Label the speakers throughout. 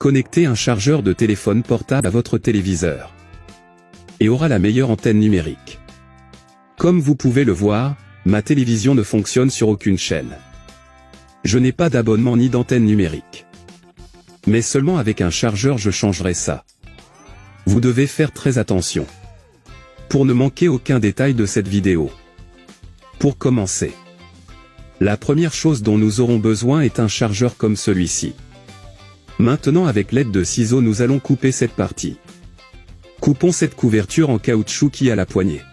Speaker 1: Connectez un chargeur de téléphone portable à votre téléviseur et aura la meilleure antenne numérique. Comme vous pouvez le voir, ma télévision ne fonctionne sur aucune chaîne. Je n'ai pas d'abonnement ni d'antenne numérique. Mais seulement avec un chargeur je changerai ça. Vous devez faire très attention pour ne manquer aucun détail de cette vidéo. Pour commencer, la première chose dont nous aurons besoin est un chargeur comme celui-ci. Maintenant avec l'aide de ciseaux nous allons couper cette partie. Coupons cette couverture en caoutchouc qui a la poignée.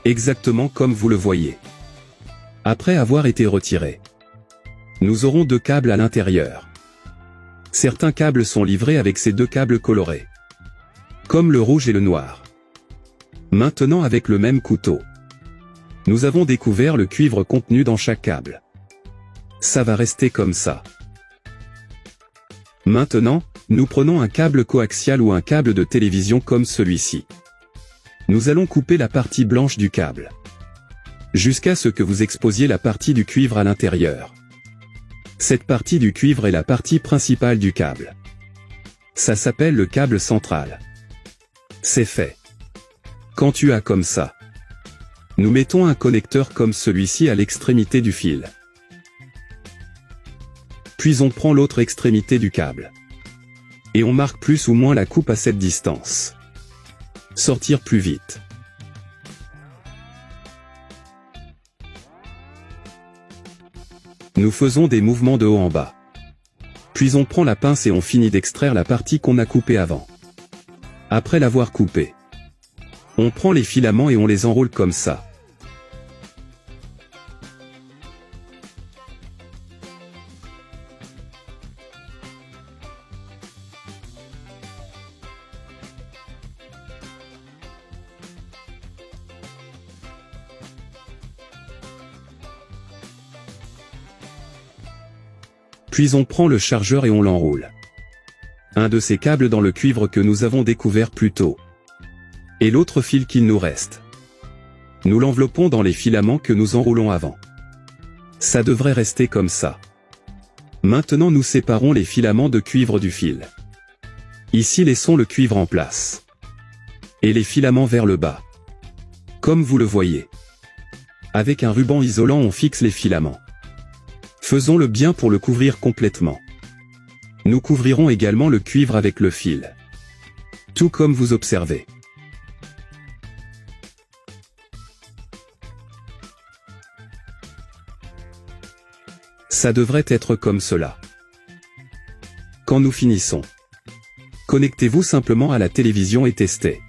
Speaker 1: Exactement comme vous le voyez. Après avoir été retiré, nous aurons deux câbles à l'intérieur. Certains câbles sont livrés avec ces deux câbles colorés, comme le rouge et le noir. Maintenant avec le même couteau, nous avons découvert le cuivre contenu dans chaque câble. Ça va rester comme ça. Maintenant, nous prenons un câble coaxial ou un câble de télévision comme celui-ci. Nous allons couper la partie blanche du câble, jusqu'à ce que vous exposiez la partie du cuivre à l'intérieur. Cette partie du cuivre est la partie principale du câble. Ça s'appelle le câble central. C'est fait. Quand tu as comme ça, nous mettons un connecteur comme celui-ci à l'extrémité du fil. Puis on prend l'autre extrémité du câble. Et on marque plus ou moins la coupe à cette distance. Sortir plus vite. Nous faisons des mouvements de haut en bas. Puis on prend la pince et on finit d'extraire la partie qu'on a coupée avant. Après l'avoir coupée, on prend les filaments et on les enroule comme ça. Puis on prend le chargeur et on l'enroule. Un de ces câbles dans le cuivre que nous avons découvert plus tôt. Et l'autre fil qu'il nous reste. Nous l'enveloppons dans les filaments que nous enroulons avant. Ça devrait rester comme ça. Maintenant nous séparons les filaments de cuivre du fil. Ici laissons le cuivre en place. Et les filaments vers le bas. Comme vous le voyez. Avec un ruban isolant on fixe les filaments. Faisons-le bien pour le couvrir complètement. Nous couvrirons également le cuivre avec le fil. Tout comme vous observez. Ça devrait être comme cela. Quand nous finissons, connectez-vous simplement à la télévision et testez.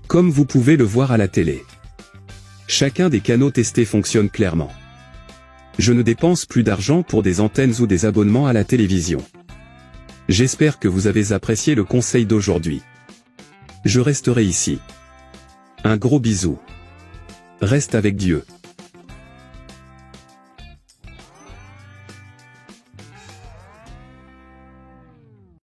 Speaker 1: Comme vous pouvez le voir à la télé. Chacun des canaux testés fonctionne clairement. Je ne dépense plus d'argent pour des antennes ou des abonnements à la télévision. J'espère que vous avez apprécié le conseil d'aujourd'hui. Je resterai ici. Un gros bisou. Reste avec Dieu.